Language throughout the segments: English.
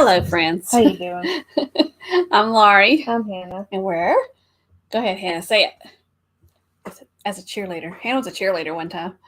Hello, friends. How you doing? I'm Laurie. I'm Hannah. And where? Go ahead, Hannah. Say it. As a cheerleader. Hannah was a cheerleader one time.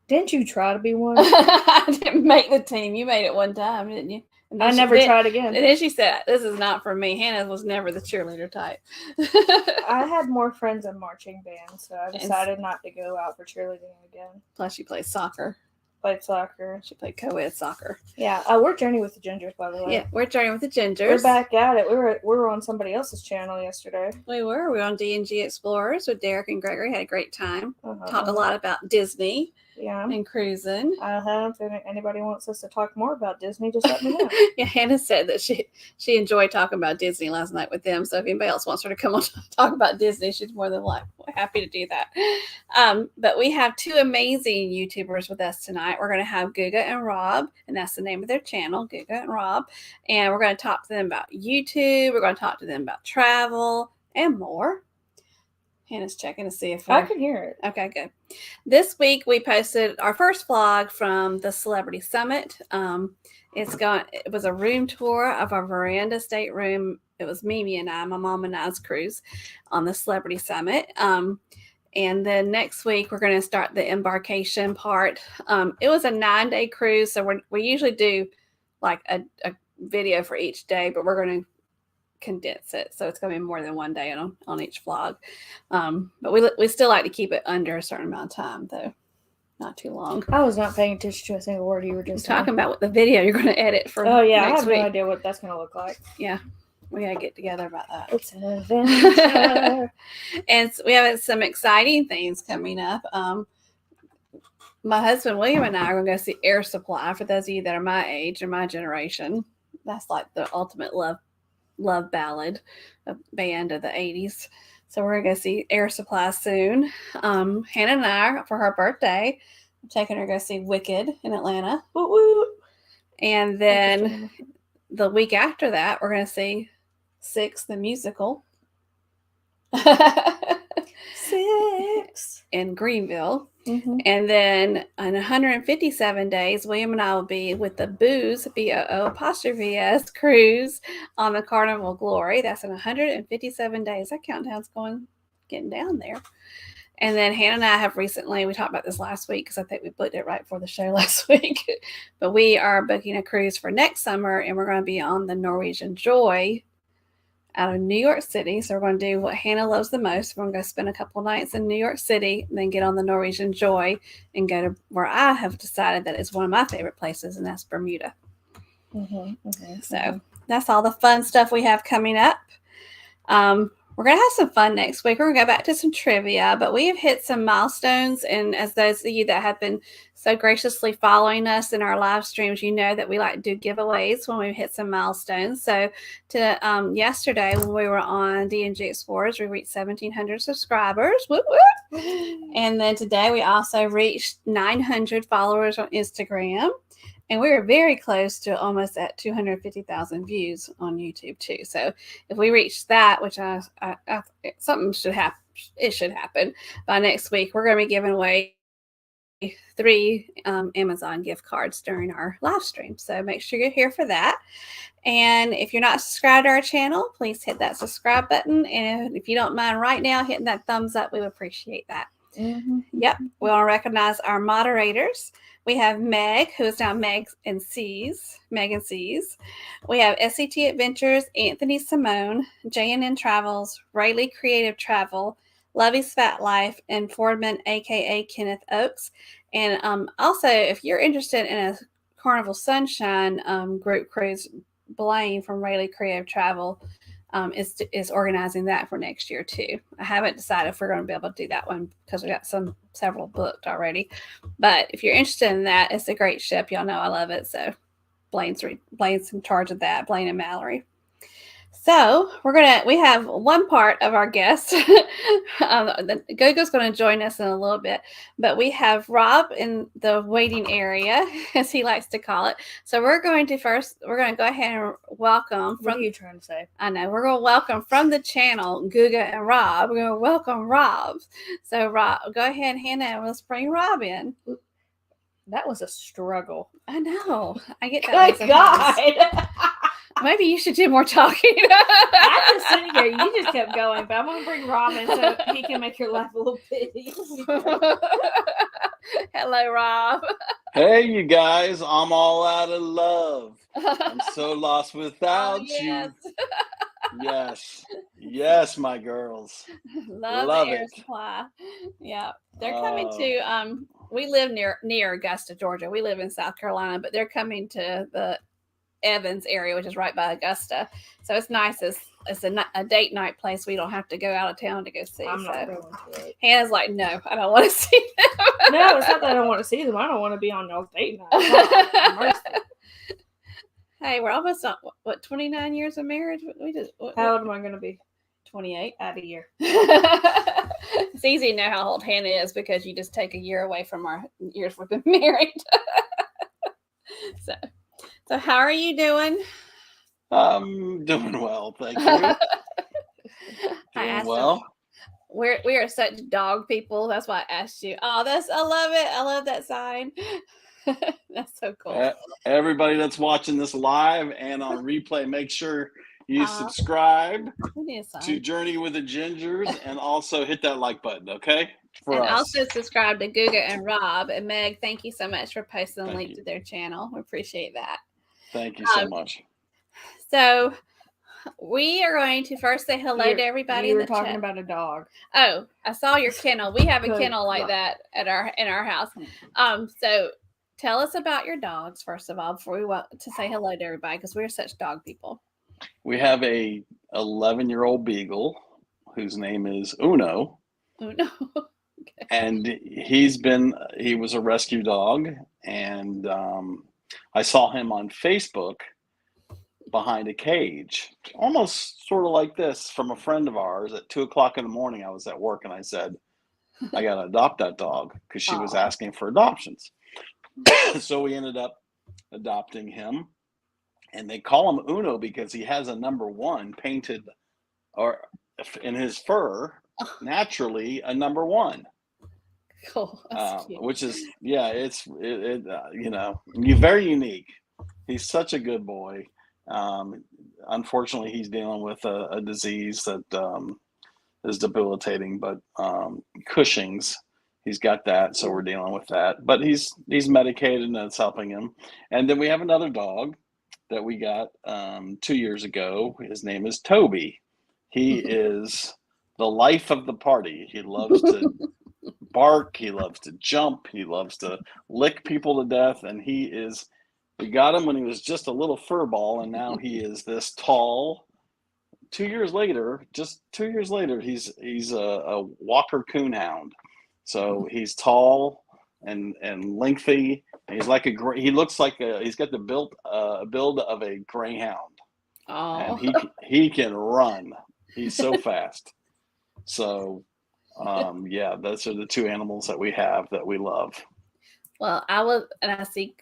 Didn't you try to be one? I didn't make the team. You made it one time, didn't you? I never tried again. And then she said, "This is not for me." Hannah was never the cheerleader type. I had more friends in marching band, so I decided not to go out for cheerleading again. Plus, she plays soccer. Played soccer. She played co-ed soccer. Yeah. We're Journey with the Gingers, by the way. Yeah, we're Journey with the Gingers. We're back at it. We were on somebody else's channel yesterday. We were. We were on D&G Explorers with Derek and Gregory. Had a great time. Talked a lot about Disney. Yeah. And cruising. If anybody wants us to talk more about Disney, just let me know. Yeah, Hannah said that she enjoyed talking about Disney last night with them. So if anybody else wants her to come on to talk about Disney, she's more than happy to do that. But we have two amazing YouTubers with us tonight. We're going to have Guga and Rob, and that's the name of their channel, Guga and Rob. And we're going to talk to them about YouTube. We're going to talk to them about travel and more. Hannah's checking to see if I can hear it. Okay, good. This week we posted our first vlog from the Celebrity Summit. It was a room tour of our veranda stateroom. It was Mimi and I, my mom and I's cruise on the Celebrity Summit. And then next week we're going to start the embarkation part. It was a 9-day cruise, so we usually do like a video for each day, but we're going to condense it, so it's going to be more than one day on each vlog. But we still like to keep it under a certain amount of time, though not too long. I was not paying attention to a single word you were just talking about what the video you're going to edit for. Oh yeah, next I have no idea what that's going to look like. Yeah, we got to get together about that. It's an adventure. And we have some exciting things coming up. My husband William and I are going to go see Air Supply. For those of you that are my age or my generation, that's like the ultimate love ballad band of the 80s. So we're gonna go see Air Supply soon. Hannah and I, for her birthday, I'm taking her to go see Wicked in Atlanta. Woo woo. And then the week after that, we're gonna see Six the musical. Six in Greenville. Mm-hmm. And then in 157 days, William and I will be with the Booze, BOO''S cruise on the Carnival Glory. That's in 157 days. That countdown's getting down there. And then Hannah and I have recently, we talked about this last week because I think we booked it right before the show last week, but we are booking a cruise for next summer, and we're going to be on the Norwegian Joy out of New York City. So we're going to do what Hannah loves the most. We're going to go spend a couple nights in New York City, and then get on the Norwegian Joy and go to where I have decided that is one of my favorite places, and that's Bermuda. So that's all the fun stuff we have coming up. We're going to have some fun next week. We're going to go back to some trivia, but we have hit some milestones. And as those of you that have been so graciously following us in our live streams, you know that we like to do giveaways when we hit some milestones. So yesterday when we were on D&G Explorers, we reached 1,700 subscribers. Whoop, whoop. And then today we also reached 900 followers on Instagram. And we were very close to almost at 250,000 views on YouTube too. So if we reach that, which something should happen, it should happen by next week, we're going to be giving away 3 Amazon gift cards during our live stream. So make sure you're here for that. And if you're not subscribed to our channel, please hit that subscribe button. And if you don't mind right now hitting that thumbs up, we would appreciate that. Mm-hmm. Yep. We want to recognize our moderators. We have Meg, who is now Meg and C's. We have SET Adventures, Anthony Simone, JNN Travels, Rayleigh Creative Travel, Lovey's Fat Life, and Fordman, aka Kenneth Oakes. And also, if you're interested in a Carnival Sunshine group cruise, Blaine from Rayleigh Creative Travel is organizing that for next year too. I haven't decided if we're going to be able to do that one because we got several booked already. But if you're interested in that, it's a great ship. Y'all know I love it. So Blaine's in charge of that, Blaine and Mallory. So we have one part of our guest. Gogo's going to join us in a little bit, but we have Rob in the waiting area, as he likes to call it. So we're going to go ahead and welcome. What are you trying to say? I know. We're going to welcome from the channel, Guga and Rob. We're going to welcome Rob. So Rob, go ahead, Hannah, and let's bring Rob in. That was a struggle. I know. I get that. Good God. Maybe you should do more talking. I'm just sitting here. You just kept going, but I'm gonna bring Robin so he can make your life a little bit easier. Hello, Rob. Hey, you guys! I'm all out of love. I'm so lost without yes. you. Yes, my girls. Love the air it. supply. Yeah, they're coming to. We live near Augusta, Georgia. We live in South Carolina, but they're coming to the Evans area, which is right by Augusta. So it's nice. It's a date night place. We don't have to go out of town to go see. I'm not going to it. Hannah's like, no, I don't want to see them. No, it's not that I don't want to see them. I don't want to be on y'all's date night. Hey, we're almost on, 29 years of marriage? How old am I going to be? 28. Out of a year. It's easy to know how old Hannah is because you just take a year away from our years we've been married. So how are you doing? I'm doing well, thank you. Doing well. We are such dog people. That's why I asked you. Oh, I love it. I love that sign. That's so cool. Everybody that's watching this live and on replay, make sure you subscribe to Journey with the Gingers and also hit that like button, okay? Also subscribe to Guga and Rob. And Meg, thank you so much for posting the link to their channel. We appreciate that. Thank you so much. So we are going to first say hello to everybody. You were talking about a dog. Oh, I saw your kennel. We have a kennel like that in our house. So tell us about your dogs, first of all, before we want to say hello to everybody, because we're such dog people. We have a 11-year-old beagle whose name is Uno. Uno. Okay. And he was a rescue dog, and I saw him on Facebook behind a cage, almost sort of like this, from a friend of ours at 2:00 in the morning. I was at work and I said, I got to adopt that dog because she was asking for adoptions. So we ended up adopting him, and they call him Uno because he has a number 1 painted or in his fur, naturally a number 1. Cool. Which is, it's very unique. He's such a good boy. Unfortunately, he's dealing with a disease that is debilitating, but Cushing's. He's got that, so we're dealing with that. But he's medicated, and it's helping him. And then we have another dog that we got 2 years ago. His name is Toby. He is the life of the party. He loves to bark. He loves to jump. He loves to lick people to death. And we got him when he was just a little fur ball, and now he is this tall. 2 years later, he's a Walker Coonhound. So he's tall and lengthy. And he looks like he's got the build of a greyhound. Oh. And he can run. He's so fast. So those are the 2 animals that we have that we love. Well, I see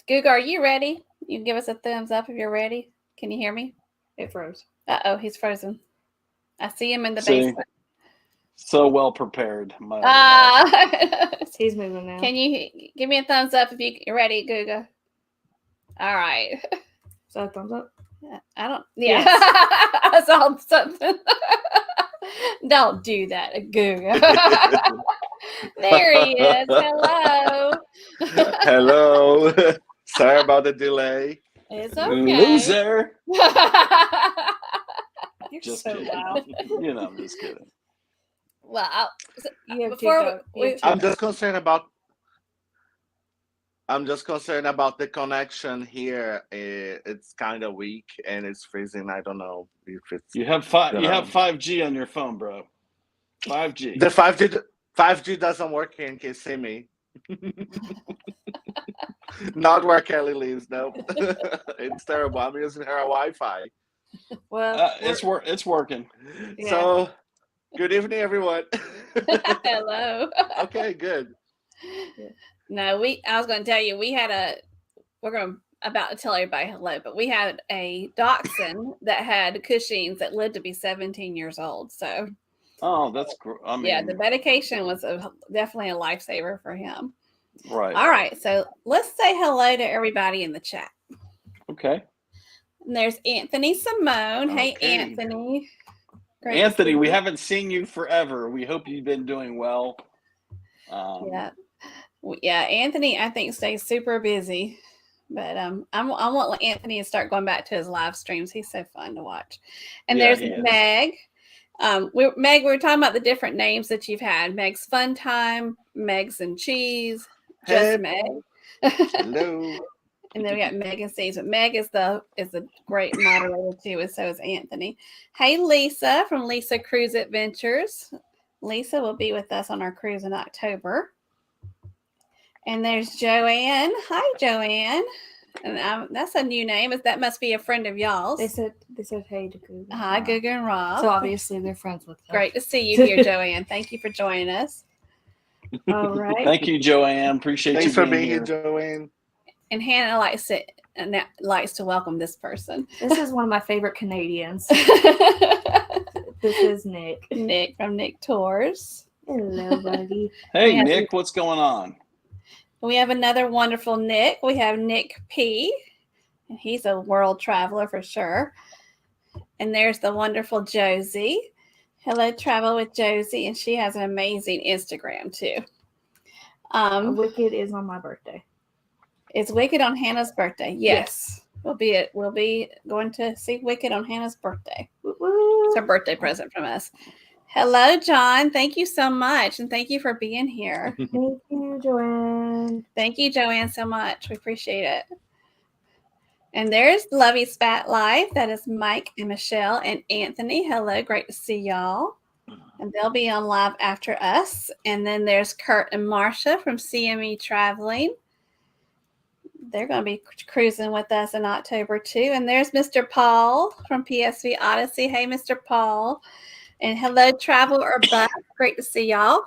Guga, are you ready? You can give us a thumbs up if you're ready. Can you hear me? It froze. Uh-oh, he's frozen. I see him in the basement. So well prepared. He's moving now. Can you give me a thumbs up if you're ready, Guga? All right. Is that a thumbs up? I don't. Yeah. Yes. I saw something. Don't do that, Guga. There he is. Hello. Hello. Sorry about the delay. It's okay. Loser. You're just so kidding. loud. I'm just kidding. Well, I'm just concerned about the connection here. It's kind of weak and it's freezing. I don't know if it's. You have 5G on your phone, bro. 5G. The 5G doesn't work here in Kissimmee. Not where Kelly lives. Nope. It's terrible. I'm using her Wi-Fi. Well, it's working. Yeah. So, good evening, everyone. Hello. Okay, good. No, I was going to tell you, about to tell everybody hello, but we had a dachshund that had Cushing's that lived to be 17 years old. So, that's great. The medication was definitely a lifesaver for him. Right. All right. So let's say hello to everybody in the chat. Okay. And there's Anthony Simone. Hey, Okay. Anthony. Great to Anthony, see we you. haven't seen you forever. We hope you've been doing well. Yeah, Anthony, I think stays super busy, but I want Anthony to start going back to his live streams. He's so fun to watch. And Yeah, there's he is. Meg. Meg, we were talking about the different names that you've had: Meg's Fun Time, Meg's and Cheese, just Hey. Meg. Hello. And then we got Meg and Steve. But Meg is a great moderator too, and so is Anthony. Hey, Lisa from Lisa Cruise Adventures. Lisa will be with us on our cruise in October. And there's Joanne. Hi, Joanne. And that's a new name. That must be a friend of y'all's. They said hey to Guga. Hi, Guga and Rob. So obviously they're friends with them. Great to see you here, Joanne. Thank you for joining us. All right. Thank you, Joanne. Appreciate Thanks you for being being here, here. Joanne. And Hannah likes to welcome this person. This is one of my favorite Canadians. This is Nick. Nick from Nick Tours. Hello, buddy. Hey, Yeah. Nick, what's going on? We have another wonderful Nick. We have Nick P. And he's a world traveler for sure. And there's the wonderful Josie. Hello, Travel with Josie. And she has an amazing Instagram too. Wicked is on my birthday. Is Wicked on Hannah's birthday? Yes. We'll be going to see Wicked on Hannah's birthday. Woo-woo. It's her birthday present from us. Hello, John. Thank you so much. And thank you for being here. Thank you, Joanne. Thank you, Joanne, so much. We appreciate it. And there's Lovey Spat Life. That is Mike and Michelle and Anthony. Hello. Great to see y'all. And they'll be on live after us. And then there's Kurt and Marcia from CME Traveling. They're going to be cruising with us in October too. And there's Mr. Paul from PSV Odyssey. Hey, Mr. Paul. And hello, Travel or Bus. Great to see y'all.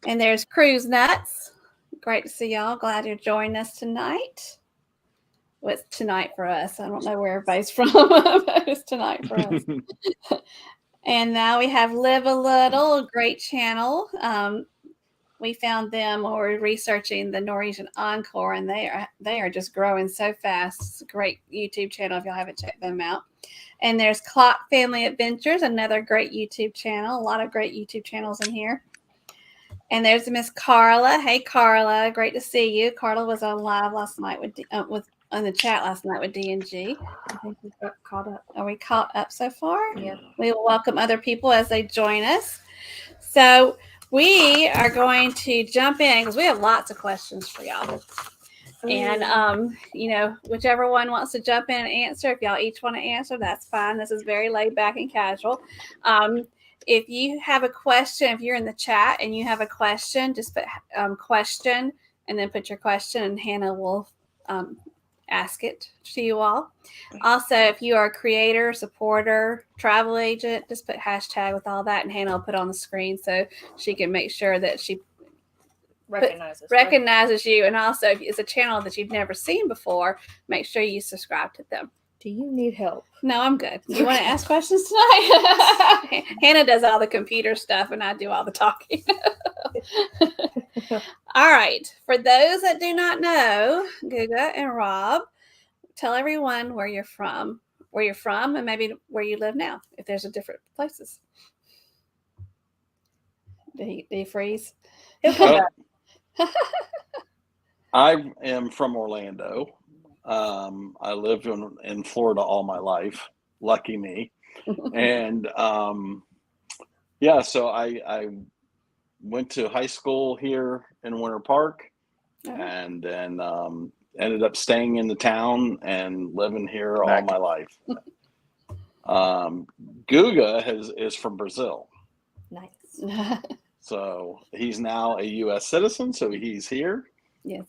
And there's Cruise Nuts. Great to see y'all. Glad you're joining us tonight. What's tonight for us? I don't know where everybody's from, but it's tonight for us. And now we have Live a Little, a great channel. We found them when we were researching the Norwegian Encore, and they are just growing so fast. It's a great YouTube channel if y'all haven't checked them out. And there's Clock Family Adventures, another great YouTube channel. A lot of great YouTube channels in here. And there's Miss Carla. Hey, Carla, great to see you. Carla was on live last night on the chat last night with D&G. I think we got caught up. Are we caught up so far? Yeah. We will welcome other people as they join us. So we are going to jump in because we have lots of questions for y'all. And, whichever one wants to jump in and answer, if y'all each want to answer, that's fine. This is very laid back and casual. If you have a question, if you're in the chat and you have a question, just put question and then put your question and Hannah will ask it to you all. Also, if you are a creator, supporter, travel agent, just put hashtag with all that and Hannah will put on the screen so she can make sure that she recognizes you. And also, if it's a channel that you've never seen before, make sure you subscribe to them. Do you need help? No, I'm good. You want to ask questions tonight? Hannah does all the computer stuff and I do all the talking. All right. For those that do not know, Guga and Rob, tell everyone where you're from, and maybe where you live now, if there's a different places. Did he freeze? He'll come back. I am from Orlando. I lived in Florida all my life. Lucky me. And so I went to high school here in Winter Park, and then ended up staying in the town and living here all my life. Guga is from Brazil. Nice. So he's now a U.S. citizen, so he's here. Yes.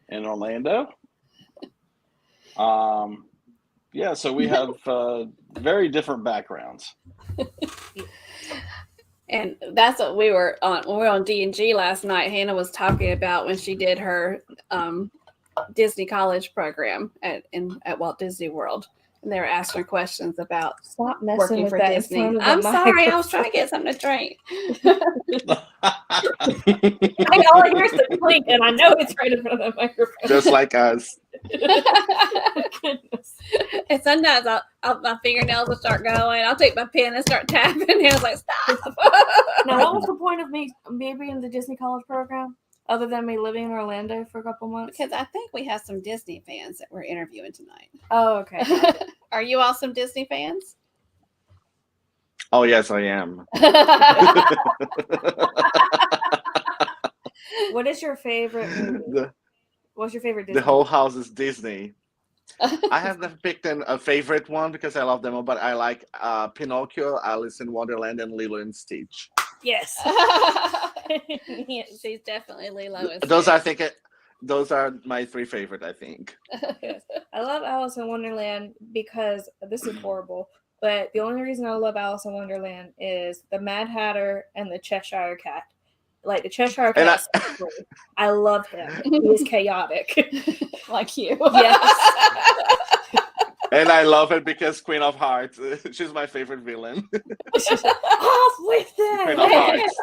In Orlando. So we have very different backgrounds. And that's what we were on when we were on D&G last night. Hannah was talking about when she did her Disney college program at Walt Disney World. And they were asking her questions about Stop messing working with for that Disney. in front of the I'm sorry, I was microphone. trying to get something to drink. I all I hear is the clink, and I know it's right in front of the microphone. Just like us. Goodness. And sometimes my fingernails will start going. I'll take my pen and start tapping, and I was like, "Stop!" Now, what was the point of me being in the Disney College program, other than me living in Orlando for a couple months? Because I think we have some Disney fans that we're interviewing tonight. Oh, okay. Are you all some Disney fans? Oh yes, I am. What is your favorite movie? What's your favorite Disney The whole house is Disney. I have never picked a favorite one because I love them all, but I like Pinocchio, Alice in Wonderland, and Lilo and Stitch. Yes. Yes, she's definitely Lilo and Those I Stitch. think those are my three favorite. I think. I love Alice in Wonderland because this is horrible, but the only reason I love Alice in Wonderland is the Mad Hatter and the Cheshire Cat. Like the Cheshire Cat, I love him. He is chaotic, Like you. Yes. And I love it because Queen of Hearts. She's my favorite villain. Off with them. Queen of Hearts.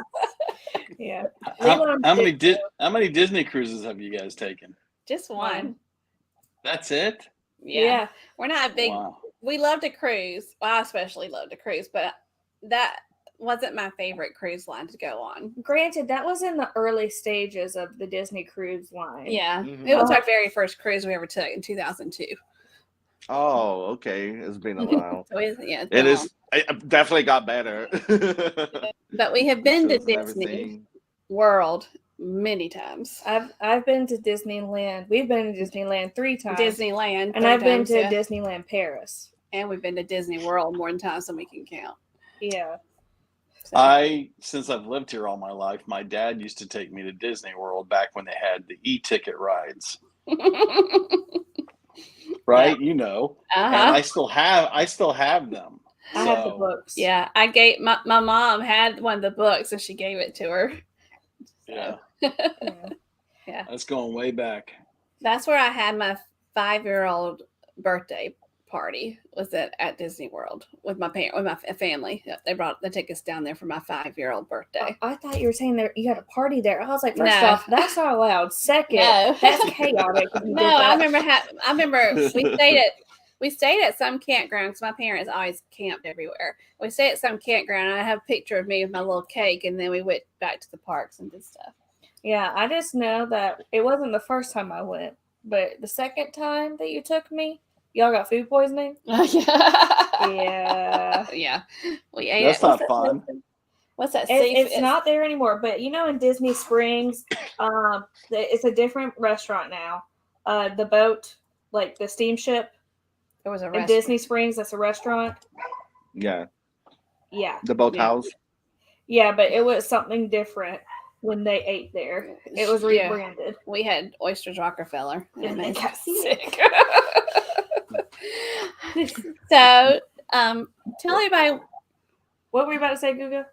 Yeah. How many Disney cruises have you guys taken? Just one. That's it? Yeah. We're not big. Wow. We love to cruise. Well, I especially love to cruise, but that wasn't my favorite cruise line to go on. Granted, that was in the early stages of the Disney Cruise Line. Yeah. Mhm. It was our very first cruise we ever took in 2002. Oh, okay. It's been a while. So it's It is. It definitely got better. But we have been to Shows and Disney everything. World many times. I've been to Disneyland. We've been to Disneyland 3 times. Disneyland. And 3 I've been times, to yeah. Disneyland Paris. And we've been to Disney World more times than we can count. Yeah. So. Since I've lived here all my life, my dad used to take me to Disney World back when they had the e-ticket rides. Right? Yeah. You know. Uh-huh. And I still have them. I have the books. Yeah, I gave my mom had one of the books and she gave it to her. Yeah. Yeah. That's going way back. That's where I had my 5-year-old birthday party. Was at Disney World with my family. They took us down there for my 5-year-old birthday. I thought you were saying that you had a party there. I was like, first No. off, that's not allowed. Second, No. that's chaotic. if you No, did I that. remember we stayed at some campground because my parents always camped everywhere. We stayed at some campground and I have a picture of me with my little cake, and then we went back to the parks and did stuff. Yeah, I just know that it wasn't the first time I went, but the second time that you took me, y'all got food poisoning. Yeah. Yeah. We ate That's it. not fun. What's that? It's not there anymore, but in Disney Springs, it's a different restaurant now. The boat, like the steamship There was a in restaurant. Disney Springs, that's a restaurant. Yeah. Yeah. The boathouse. Yeah, but it was something different when they ate there. It was Yeah. rebranded. We had Oysters Rockefeller. And they got sick. So, tell everybody. What were you about to say, Guga?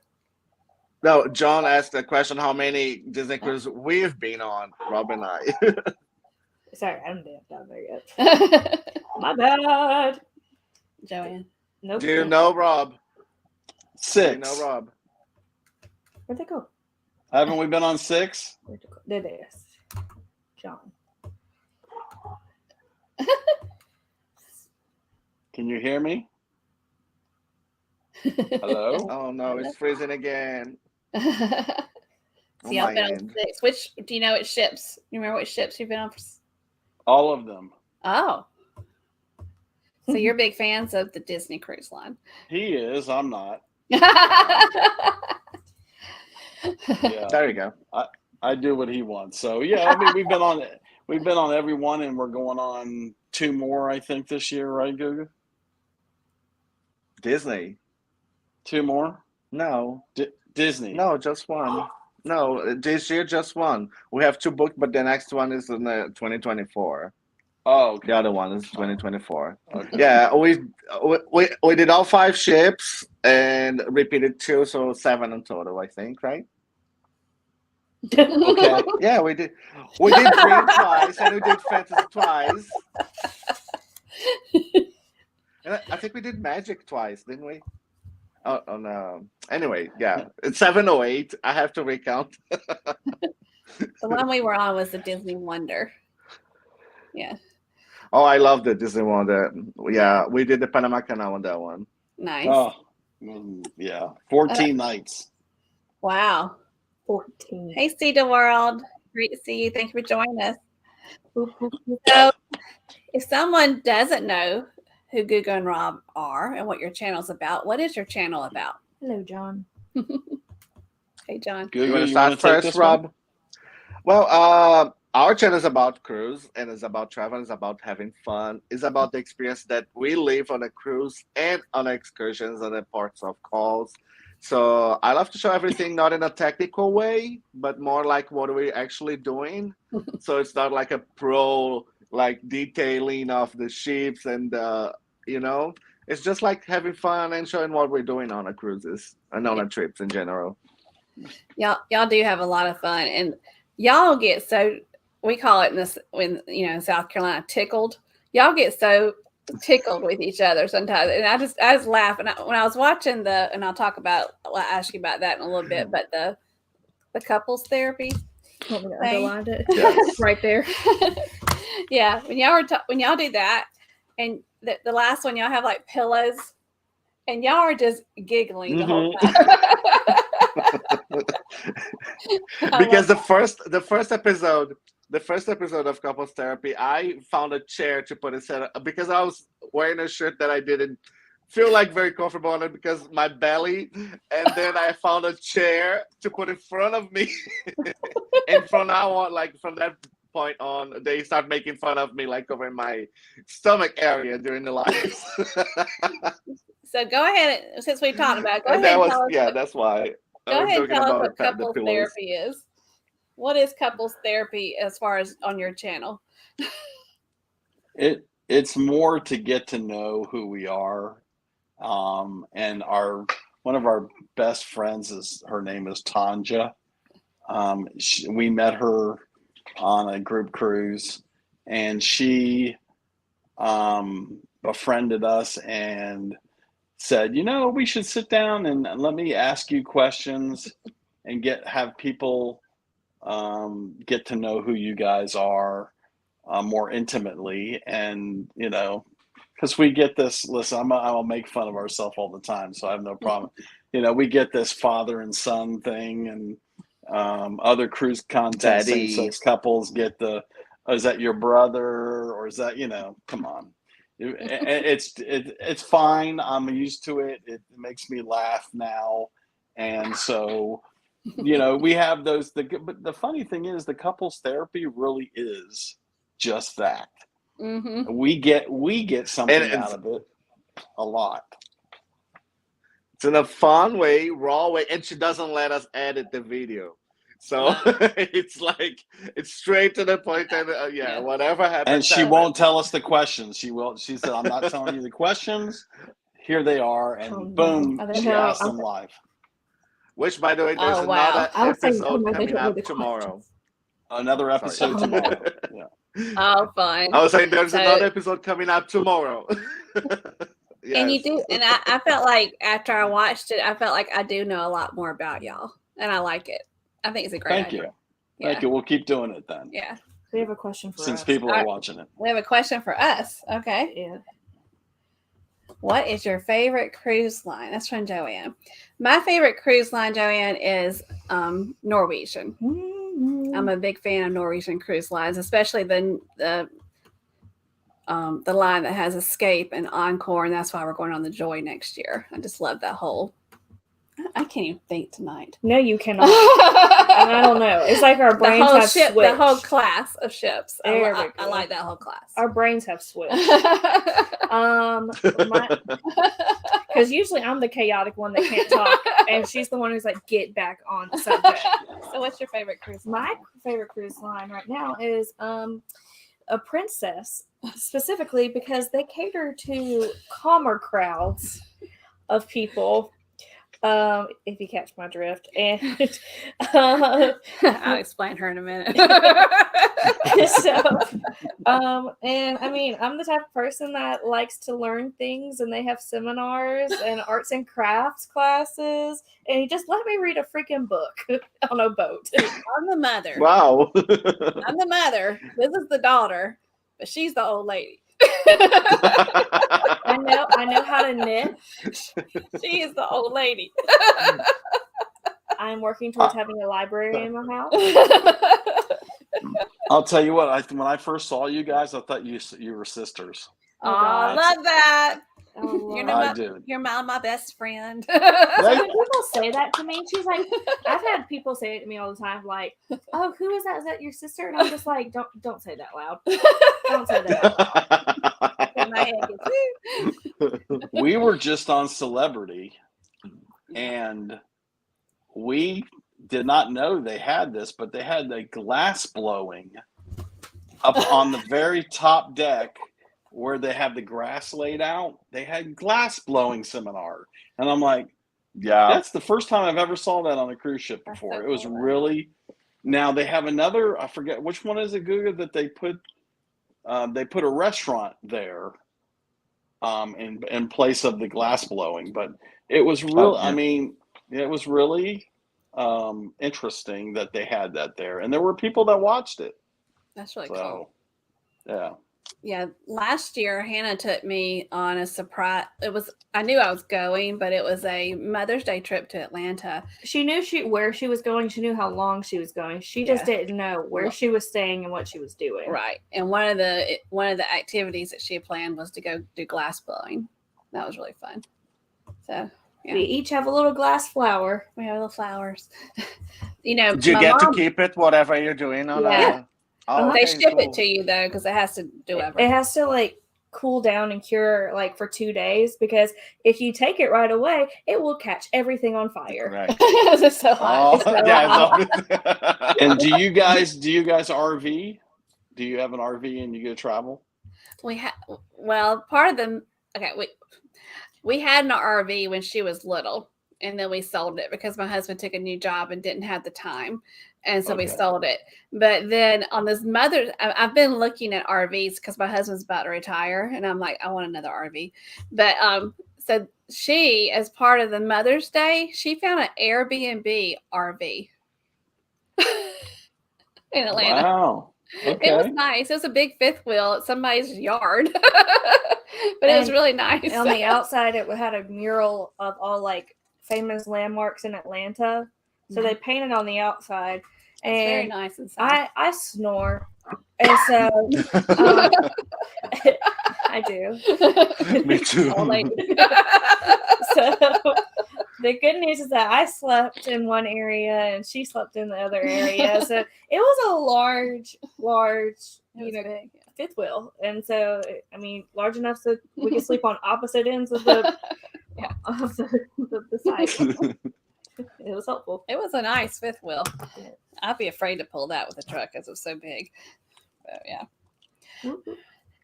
No, John asked the question: how many Disney cruises we've been on, Rob and I. Sorry, I haven't been down there yet. My bad. Joanne. Nope. Do you know Rob? 6. Do you know Rob? Where'd they go? Haven't we been on 6? Where'd they go? There they is. John. Can you hear me? Hello? Oh no, it's freezing again. See, On I've my been on end. 6. Do you know which ships? You remember which ships you've been on? All of them. Oh. So you're big fans of the Disney Cruise Line. He is. I'm not. Yeah. There you go. I do what he wants. So yeah, I mean we've been on every one, and we're going on 2 more, I think, this year, right, Guga? Disney. 2 more? No. Disney. No, just one. No, this year just one. We have 2 booked, but the next one is in 2024. Oh, okay. The other one is 2024. Okay. Yeah, we did all 5 ships and repeated 2, so 7 in total, I think, right? Okay. Yeah, we did. We did Dream twice and we did Fantasy twice. And I think we did Magic twice, didn't we? Oh no. Anyway, yeah, it's 7 or 8. I have to recount. The one we were on was the Disney Wonder. Yeah. Oh, I love the Disney one. Yeah, we did the Panama Canal on that one. Nice. Oh, yeah. 14 nights. Wow. 14. Hey, See the World. Great to see you. Thank you for joining us. So, if someone doesn't know who Guga and Rob are and what your channel's about, what is your channel about? Hello, John. Hey, John. Guga, You want to wanna start take first, this one? Rob? Well, our channel is about cruise, and it's about travel. It's about having fun. It's about the experience that we live on a cruise and on excursions and the parts of calls. So I love to show everything not in a technical way, but more like what we're actually doing. So it's not like a pro like detailing of the ships and it's just like having fun and showing what we're doing on a cruises and on a trips in general. Y'all do have a lot of fun, and y'all get so, we call it in South Carolina, tickled. Y'all get so tickled with each other sometimes, and I just laugh. And when I was watching and I'll ask you about that in a little bit, but the couples therapy Underlined it. Yes. Right there. Yeah, when y'all do that, and the last one, y'all have like pillows, and y'all are just giggling the whole time. Because the first episode of couples therapy, I found a chair to put instead of, because I was wearing a shirt that I didn't feel like very comfortable on it because my belly, and then I found a chair to put in front of me. And from now on, like from that point on, they start making fun of me like over my stomach area during the lives. So go ahead, since we talked about it, And that's why. Go ahead and tell us what the couples pillows. therapy is. What is couples therapy as far as on your channel? It's more to get to know who we are, and one of our best friends her name is Tanja. We met her on a group cruise, and she befriended us and said, we should sit down and let me ask you questions and have people get to know who you guys are more intimately. And because we get this, listen, I'll make fun of ourselves all the time, so I have no problem. We get this father and son thing, and other cruise content, same-sex couples get is that your brother, or is that, come on. It's fine. I'm used to it. It makes me laugh now. And so, we have those, but the funny thing is the couples therapy really is just that. Mm-hmm. We get something out of it a lot. It's in a fun way, raw way, and she doesn't let us edit the video. So it's like, it's straight to the point, and whatever happens. And she won't tell us the questions. She said, I'm not telling you the questions. Here they are, and boom, she asked them live. Which, by the way, there's another episode coming up tomorrow. Another episode tomorrow. Yeah. Oh, fun. I was saying there's another episode coming up tomorrow. Yes. And you do, and I felt like after I watched it, I felt like I do know a lot more about y'all, and I like it. I think it's a great idea. Thank you. We'll keep doing it then. Yeah. We have a question for us. Since people are watching it. We have a question for us. Okay. Yeah. What is your favorite cruise line? That's from Joanne. My favorite cruise line, Joanne, is Norwegian. Mm-hmm. I'm a big fan of Norwegian cruise lines, especially the line that has Escape and Encore, and that's why we're going on the Joy next year. I just love that whole. I can't even think tonight. No, you cannot. And I don't know. It's like our brains have switched. The whole class of ships. I like that whole class. Our brains have switched. Because usually I'm the chaotic one that can't talk, and she's the one who's like, get back on the subject. So what's your favorite cruise line? My favorite cruise line right now is a Princess, specifically because they cater to calmer crowds of people. If you catch my drift, and I'll explain her in a minute. And I mean, I'm the type of person that likes to learn things, and they have seminars and arts and crafts classes, and he just let me read a freaking book on a boat. I'm the mother. Wow. I'm the mother. This is the daughter. but she's the old lady. I know how to knit. She is the old lady. I'm working towards having a library in my house. I'll tell you what. When I first saw you guys, I thought you were sisters. Oh, I love that. Oh, You're my best friend. When people say that to me, she's like, I've had people say it to me all the time, like, "Oh, who is that? Is that your sister?" And I'm just like, "Don't say that loud. Don't say that out loud." My head gets, We were just on Celebrity, and we did not know they had this, but they had the glass blowing up on the very top deck where they have the grass laid out. They had glass blowing seminar, and I'm like, Yeah, that's the first time I've ever saw that on a cruise ship before. so It was cool. really. Now they have another. I forget which one is it, Guga, that they put. They put a restaurant there, in place of the glass blowing. But it was real. yeah. I mean, it was really interesting that they had that there, and there were people that watched it. That's really cool. So, yeah. Yeah, last year Hannah took me on a surprise. I knew I was going, but it was a Mother's Day trip to Atlanta. She knew where she was going. She knew how long she was going. She just didn't know where she was staying and what she was doing. Right. And one of the activities that she had planned was to go do glass blowing. That was really fun. So yeah. We each have a little glass flower. We have little flowers. You know, Do you my get mom, to keep it, whatever you're doing on Yeah. Oh, they okay, ship cool. it to you though, because it has to do everything. It has to like cool down and cure like for 2 days, because if you take it right away, it will catch everything on fire. Correct. It's so hot. Oh, It's so yeah, hot. And do you guys RV? Do you have an RV and you go travel? Part of them. Okay, we had an RV when she was little, and then we sold it because my husband took a new job and didn't have the time, and so we sold it. But then on this I've been looking at RVs because my husband's about to retire, and I'm like, I want another RV. But so she, as part of the Mother's Day, she found an Airbnb RV in Atlanta. Wow. Okay. It was nice. It was a big fifth wheel at somebody's yard, but it was really nice. On the outside, it had a mural of all like famous landmarks in Atlanta. So they painted on the outside. And it's very nice inside. I snore. And so I do. Me too. Old lady. So the good news is that I slept in one area and she slept in the other area. So it was a large, Big. fifth wheel. And so, I mean, large enough so we could sleep on opposite ends of the side. It was helpful. It was a nice fifth wheel. I'd be afraid to pull that with a truck because it was so big. So yeah.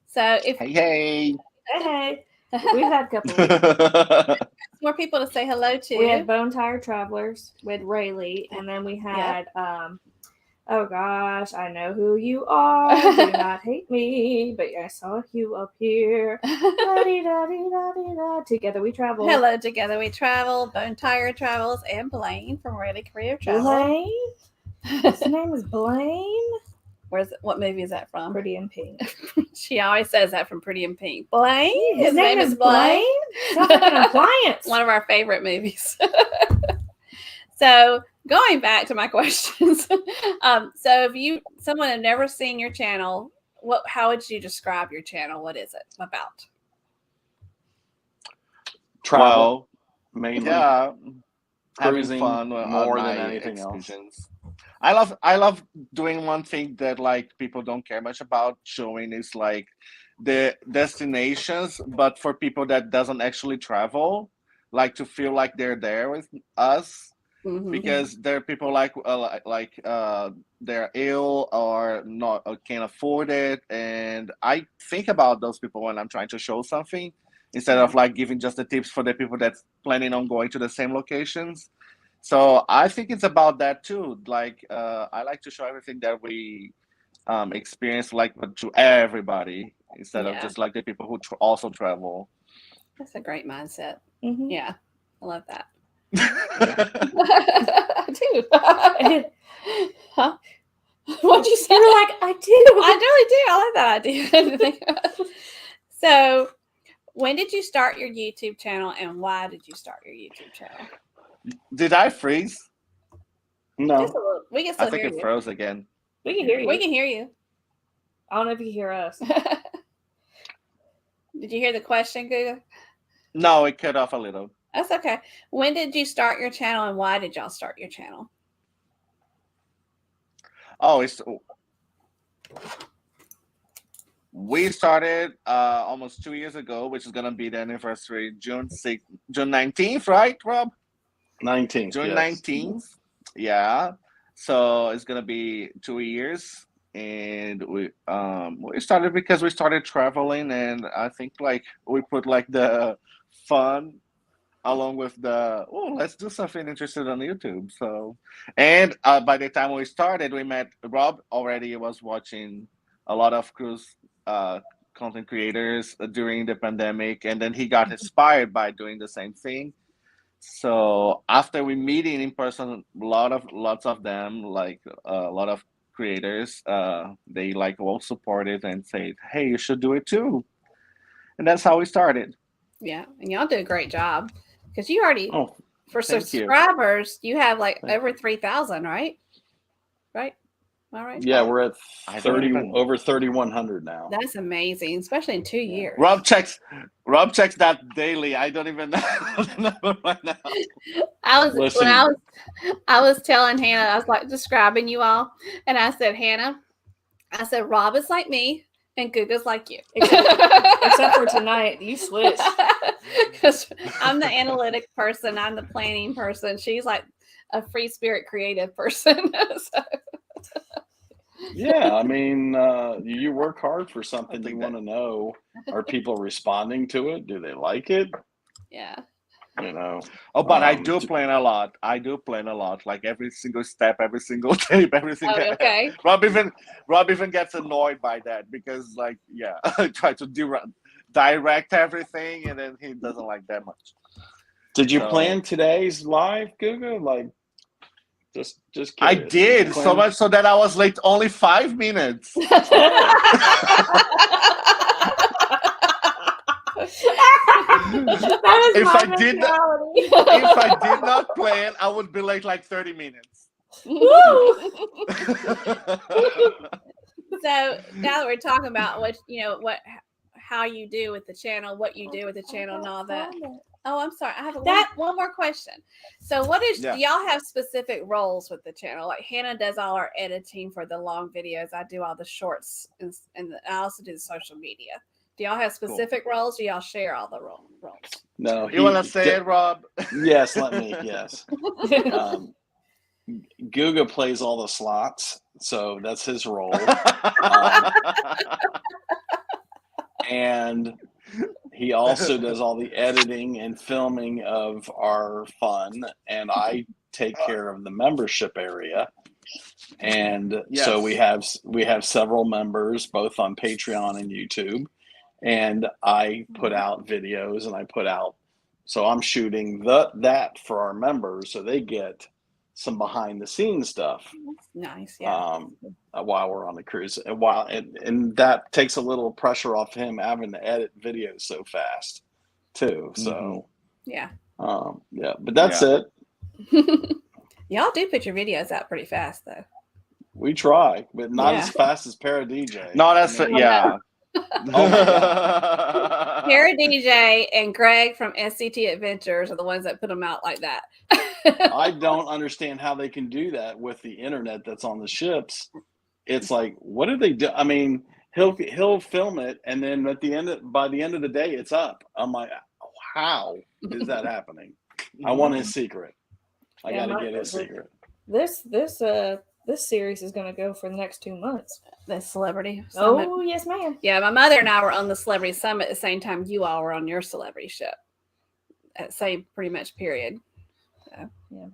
So if Hey. Hey, we've had a couple more people to say hello to. We had Bone Tire Travelers with Rayleigh, and then we had oh gosh, I know who you are. Do not hate me, but I saw you up here. Together we travel. Hello, Together We Travel, Bone Tire Travels, and Blaine from Ready Career Travel. Blaine? His name is Blaine? What movie is that from? Pretty in Pink. She always says that from Pretty in Pink. Blaine? His name is Blaine? Sounds like an appliance. One of our favorite movies. So going back to my questions. So if someone had never seen your channel, how would you describe your channel? What is it about? Travel, mainly. Yeah, having Cruising fun more on than my anything else. excursions. I love doing one thing that like people don't care much about showing is like the destinations, but for people that doesn't actually travel, like to feel like they're there with us. Mm-hmm. Because there are people like they're ill or not or can't afford it, and I think about those people when I'm trying to show something instead of like giving just the tips for the people that's planning on going to the same locations. So I think it's about that too. Like I like to show everything that we experience, like to everybody instead of just like the people who also travel. That's a great mindset. Mm-hmm. Yeah, I love that. I do. Huh? What'd you say? You were like, I do. I really do. I like that idea. I didn't think about it. So, when did you start your YouTube channel, and why did you start your YouTube channel? Did I freeze? No. Just a little. We can I still think hear it you. froze again. We can hear you. We can hear you. I don't know if you can hear us. Did you hear the question, Guga? No, it cut off a little. That's okay. When did you start your channel, and why did y'all start your channel? Oh, we started almost 2 years ago, which is gonna be the anniversary, June 19th, right, Rob? 19th. June yes. 19th. Yeah. So it's gonna be 2 years, and we started because we started traveling, and I think like we put like the fun along with the let's do something interesting on YouTube. So, and by the time we started, we met Rob already was watching a lot of cruise content creators during the pandemic, and then he got inspired by doing the same thing. So after we meeting in person, lots of them, like a lot of creators, they like all supported and said, "Hey, you should do it too," and that's how we started. Yeah, and y'all do a great job because you already Oh, for thank you. subscribers you have like Thank over 3,000, right? Right? All right. yeah, we're at I don't 30 even- over 3,100 now. That's amazing, especially in 2 years. Rob checks that daily. I don't even know right now. Listen. I was telling Hannah, I was like describing you all, and I said, Hannah, I said Rob is like me and Guga's like you. Except for tonight, you switched. Because I'm the analytic person, I'm the planning person. She's like a free spirit creative person. So. Yeah, I mean, you work hard for something. think You that- want to know, are people responding to it? Do they like it? Yeah. You know. Oh, but I do to- plan a lot. Like every single step, every single tape, everything. Oh, okay. Rob even gets annoyed by that because, like, yeah, I try to direct everything, and then he doesn't like that much. Did you So- plan today's live, Guga? Like, just I curious. did you so plan- much so that I was late only 5 minutes. That is If my I did mentality. If I did not plan, I would be late like 30 minutes. Woo! So now that we're talking about how you do with the channel, what you do with the channel, and all that. Oh, I'm sorry. I have one more question. So, Yeah. do y'all have specific roles with the channel? Like Hannah does all our editing for the long videos. I do all the shorts, and I also do the social media. Do y'all have specific roles? Or do y'all share all the roles? No. You want to say it, Rob? Yes, let me. Yes. Guga plays all the slots, so that's his role. And he also does all the editing and filming of our fun, and I take care of the membership area. And so we have several members both on Patreon and YouTube, and I put out videos, and so I'm shooting that for our members, so they get some behind the scenes stuff. Nice, yeah. While we're on the cruise, and that takes a little pressure off him having to edit videos so fast too. So yeah, but that's it. Y'all do put your videos out pretty fast though. We try, but not Yeah. as fast as Para DJ. No, that's yeah. Oh my God. Para DJ and Greg from SCT Adventures are the ones that put them out like that. I don't understand how they can do that with the internet that's on the ships. It's like, what do they do? I mean, he'll film it, and then by the end of the day, it's up. I'm like, how is that happening? I want his secret. I Yeah, got to get his secret. This series is going to go for the next 2 months. The Celebrity Summit. Oh, yes, ma'am. Yeah, my mother and I were on the Celebrity Summit at the same time you all were on your celebrity ship. At the same pretty much period. So, Yeah.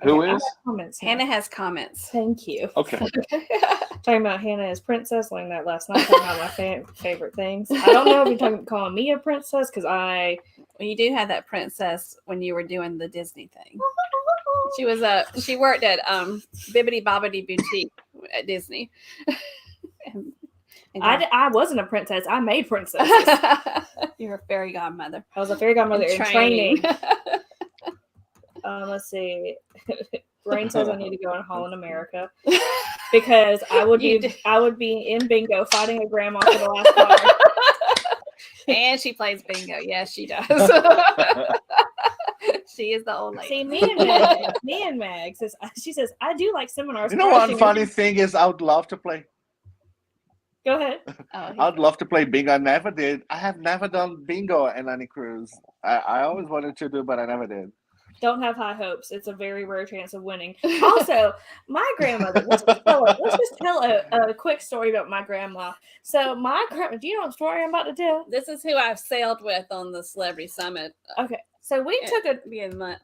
Who I have is? comments now. Hannah has comments. Thank you. Okay. Talking about Hannah as princess, learned that last night. Talking about my favorite things. I don't know if you're calling me a princess because Well, you do have that princess when you were doing the Disney thing. She worked at Bibbidi Bobbidi Boutique at Disney. I wasn't a princess. I made princesses. You're a fairy godmother. I was a fairy godmother in training. Let's see. Rain says I need to go in Holland America because I would be in bingo fighting a grandma for the last card. And she plays bingo. Yes, she does. She is the old lady. See, me and Meg says she says I do like seminars. You know, one funny thing is I would love to play. Go ahead. I'd love to play bingo. I never did. I have never done bingo in any cruise. I always wanted to do, but I never did. Don't have high hopes. It's a very rare chance of winning. Also, my grandmother, let's just tell a quick story about my grandma. So my grandma, do you know what story I'm about to tell? This is who I've sailed with on the Celebrity Summit. Okay. So we took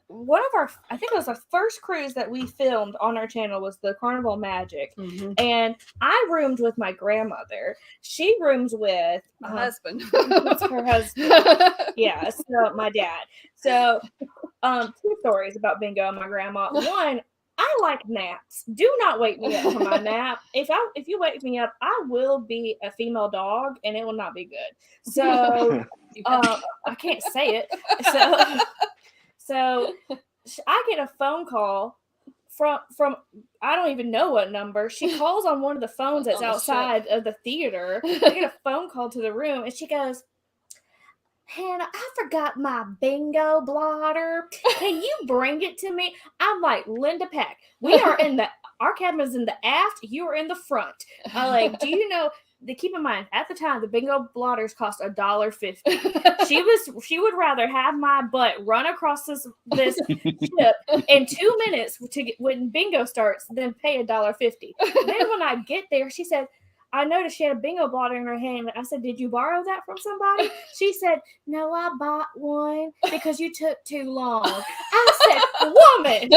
one of our, I think it was our first cruise that we filmed on our channel was the Carnival Magic. Mm-hmm. And I roomed with my grandmother. She rooms with my husband. Her husband. Yeah, so my dad. So 2 stories about bingo and my grandma. One, I like naps. Do not wake me up for my nap. If you wake me up, I will be a female dog and it will not be good. So I can't say it. So I get a phone call from I don't even know what number. She calls on one of the phones that's outside of the theater. I get a phone call to the room and she goes, Hannah, I forgot my bingo blotter. Can you bring it to me? I'm like, Linda Peck, our cabin is in the aft, you are in the front. I'm like, do you know, keep in mind, at the time, the bingo blotters cost $1.50. She would rather have my butt run across this ship in 2 minutes when bingo starts than pay $1.50. Then when I get there, she said, I noticed she had a bingo blotter in her hand. I said, did you borrow that from somebody? She said, no, I bought one because you took too long. I said, woman,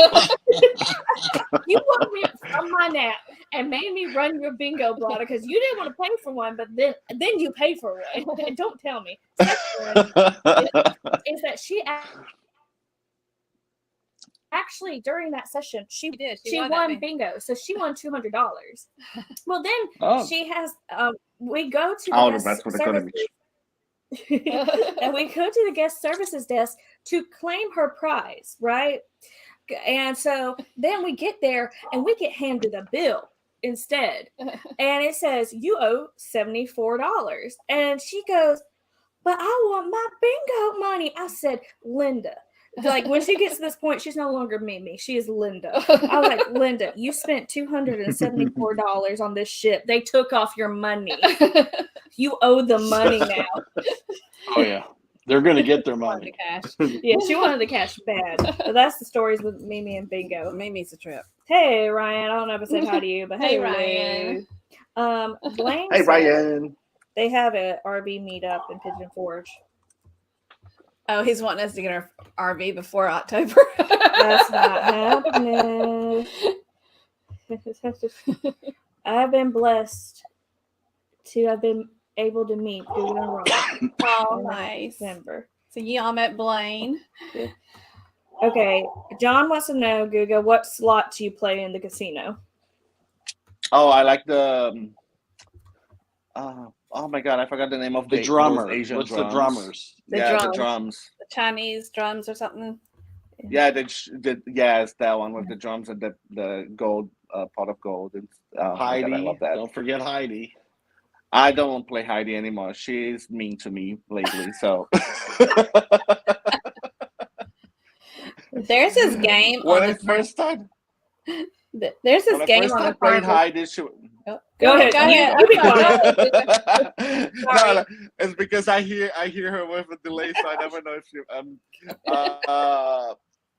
you woke me up from my nap and made me run your bingo blotter because you didn't want to pay for one, but then you pay for it. Don't tell me. Second is that she actually during that session she won bingo, so she won $200. Well, then she has we go to the guest services and we go to the guest services desk to claim her prize, right? And so then we get there and we get handed a bill instead, and it says you owe $74. And she goes, but I want my bingo money. I said, Linda, like when she gets to this point, she's no longer Mimi. She is Linda. I was like, Linda, you spent $274 on this ship. They took off your money. You owe the money now. Oh yeah, they're gonna get their money. Yeah, she wanted the cash bad. So that's the stories with Mimi and bingo. Mimi's a trip. Hey Ryan, I don't know if I said hi to you, but hey Ryan. Blaine. Hey Ryan. They have an RV meetup in Pigeon Forge. Oh, he's wanting us to get our RV before October. That's not happening. I've been blessed to have been able to meet Guga and Rob. Oh, nice. December. So you all met Blaine. Okay, John wants to know, Guga, what slots you play in the casino? Oh, I like the. Oh my God, I forgot the name of the drummer. Asian What's drums. the drummers? The drums. The Chinese drums or something. Yeah, it's that one with the drums and the gold pot of gold. And, Heidi, God, I love that. Don't forget Heidi. I don't play Heidi anymore. She's mean to me lately. So there's this game when I first started. There's this game on the playing Heidi. Go ahead. You be quiet. No, it's because I hear her with a delay, so I never know if she.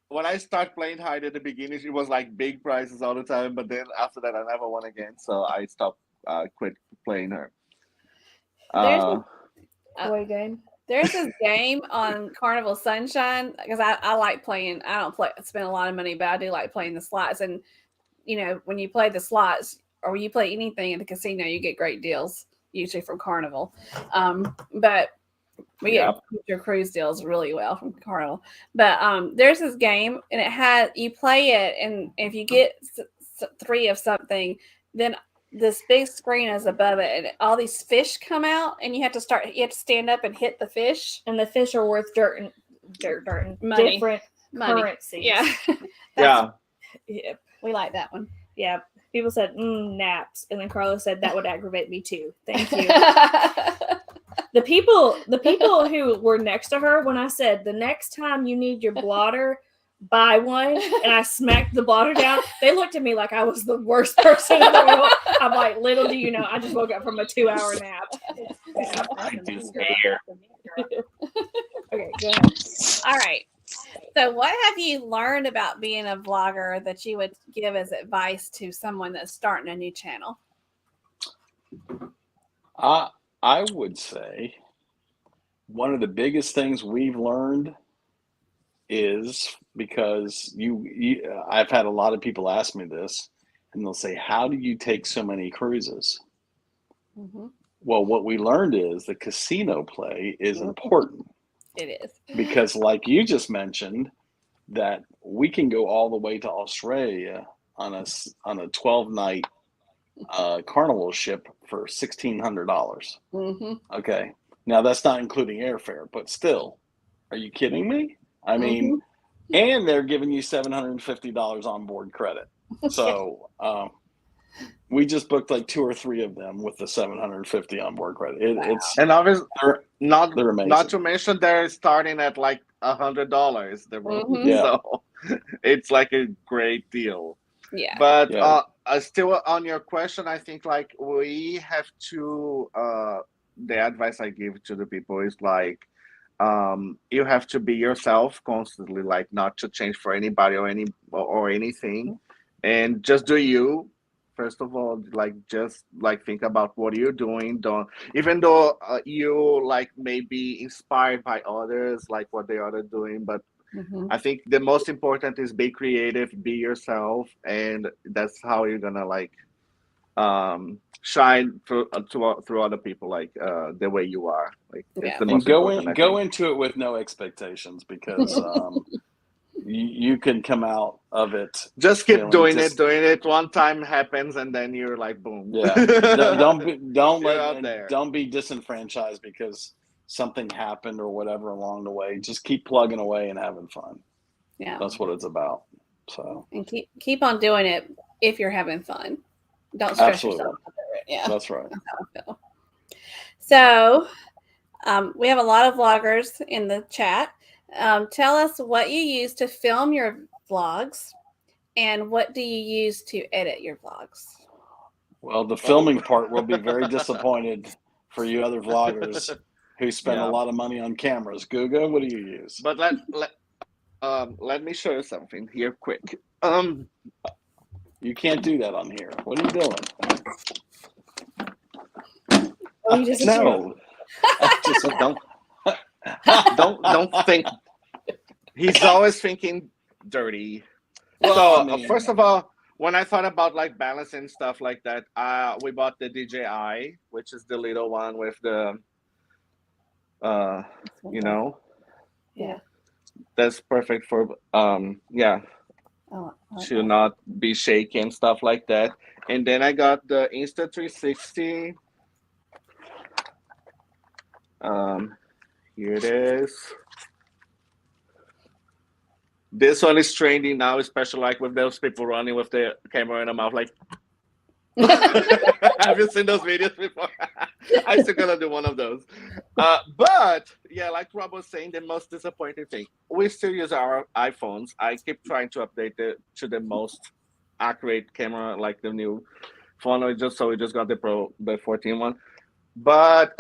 When I start playing Heidi at the beginning, she was like big prizes all the time, but then after that, I never won again, so I stopped, quit playing her. Game. There's this game on Carnival Sunshine because I like playing. I don't spend a lot of money, but I do like playing the slots. And you know, when you play the slots or when you play anything in the casino, you get great deals usually from Carnival. But we get your cruise deals really well from Carnival. But there's this game, and you play it, and if you get 3 of something, then this big screen is above it, and all these fish come out, and you have to stand up and hit the fish. And the fish are worth Money. different currencies. Yeah. Yeah. Yep. We like that one. Yeah. People said naps, and then Carlos said that would aggravate me too. Thank you. The people who were next to her when I said the next time you need your blotter, buy one, and I smacked the blotter down, they looked at me like I was the worst person in the world. I'm like, little do you know, I just woke up from a 2-hour nap. Okay, go ahead. All right. So what have you learned about being a vlogger that you would give as advice to someone that's starting a new channel? I would say one of the biggest things we've learned is because I've had a lot of people ask me this, and they'll say, how do you take so many cruises? Mm-hmm. Well, what we learned is the casino play is important. It is. Because like you just mentioned, that we can go all the way to Australia on a 12-night carnival ship for $1,600. Mm-hmm. Okay. Now that's not including airfare, but still, are you kidding me? I mean, and they're giving you $750 on board credit. So we just booked like 2 or 3 of them with the $750 on board credit. It's and obviously they're amazing. Not to mention they're starting at like $100. So it's like a great deal. Yeah. But still on your question, I think like we have to the advice I give to the people is like you have to be yourself constantly, like not to change for anybody or anything, and just do you. First of all, like just like think about what you're doing. Don't, even though you like may be inspired by others, like what they are doing, but I think the most important is be creative, be yourself, and that's how you're gonna like shine through other people, like the way you are. Like it's the most important. Go into it with no expectations, because you can come out of it. Just keep doing it. One time happens, and then you're like, boom. Yeah. Don't be disenfranchised because something happened or whatever along the way. Just keep plugging away and having fun. Yeah. That's what it's about. So. And keep on doing it if you're having fun. Don't stress yourself out there. Yeah. That's right. That's how I feel. So we have a lot of vloggers in the chat. Tell us what you use to film your vlogs, and what do you use to edit your vlogs? Well, the filming part will be very disappointed for you other vloggers who spend a lot of money on cameras. Guga, what do you use? But let me show you something here quick. You can't do that on here. What are you doing? Oh, you just no. Just don't think. He's always thinking dirty. Well, so first of all, when I thought about like balancing stuff like that, we bought the DJI, which is the little one with the, Yeah. That's perfect for to not be shaky and stuff like that. And then I got the Insta360. Here it is. This one is trending now, especially like with those people running with their camera in their mouth, like. Have you seen those videos before? I'm still gonna do one of those. But yeah, like Rob was saying, the most disappointing thing, we still use our iPhones. I keep trying to update it to the most accurate camera, like the new phone. We just got the 14 one. But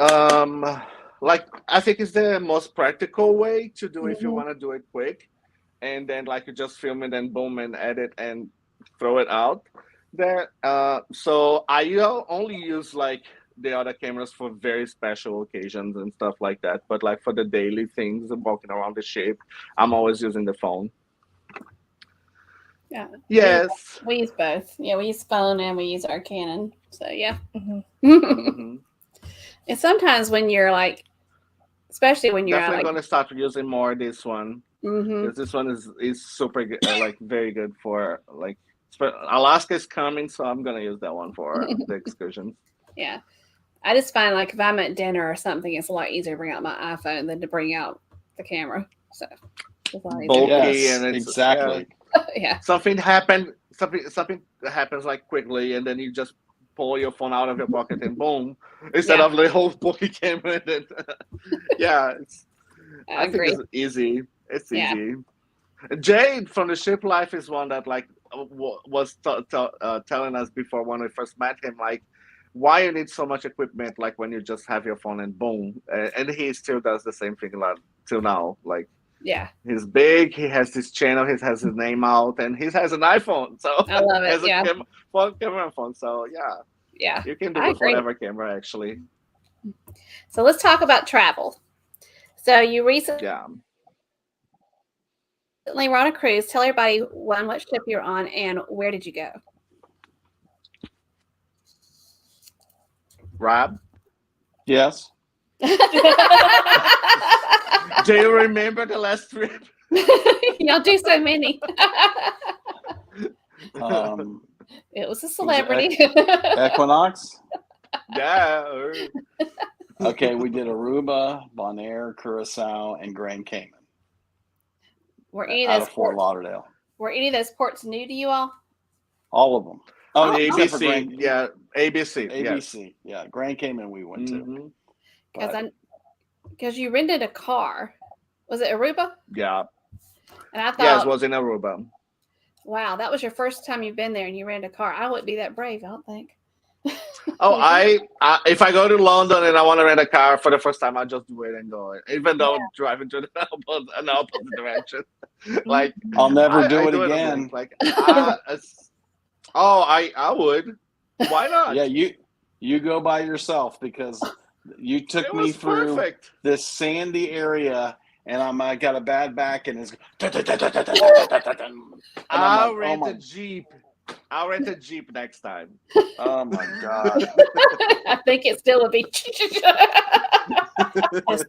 like I think it's the most practical way to do if you want to do it quick, and then like you just film it and boom and edit and throw it out there. So I only use like the other cameras for very special occasions and stuff like that. But like for the daily things, walking around the ship, I'm always using the phone. Yeah. Yes. We use both. Yeah, we use phone and we use our Canon. So yeah. And sometimes when you're like, especially when you're definitely gonna start using more this one, because this one is super good, like very good for like Alaska is coming, so I'm gonna use that one for the excursions. Yeah. I just find like if I'm at dinner or something, it's a lot easier to bring out my iPhone than to bring out the camera. So it's a lot easier. Bulky Yes, and it's exactly. Yeah. something happens like quickly, and then you just pull your phone out of your pocket and boom, instead of the whole bulky camera. And then, I think it's easy. It's easy. Jade from the Ship Life is one that like was telling us before when we first met him, like why you need so much equipment, like when you just have your phone and boom, and he still does the same thing like till now, like. Yeah. He's big. He has this channel. He has his name out, and he has an iPhone. So I love it. Has a camera phone. So yeah, you can do it with whatever camera actually. So let's talk about travel. So you recently were on a cruise. Tell everybody what ship you're on and where did you go? Rob? Yes. Do you remember the last trip? Y'all do so many. It was a celebrity. Equinox? Yeah. Okay, we did Aruba, Bonaire, Curacao, and Grand Cayman. Were any out of those of Fort ports, Lauderdale? Were any of those ports new to you all? All of them. Oh, ABC. Yeah, ABC. ABC. Yeah, Grand Cayman we went to. Because you rented a car. Was it Aruba? Yeah. And I thought, yes, it was in Aruba. Wow, that was your first time you've been there and you rented a car. I wouldn't be that brave, I don't think. Oh, if I go to London and I want to rent a car for the first time, I just do it and go. Even though driving to an opposite direction, like I'll never do it again. I would. Why not? Yeah, you go by yourself because you took me through this sandy area. And I got a bad back, and it's. I'll rent a Jeep. I'll rent a Jeep next time. Oh my God! I think it still would be.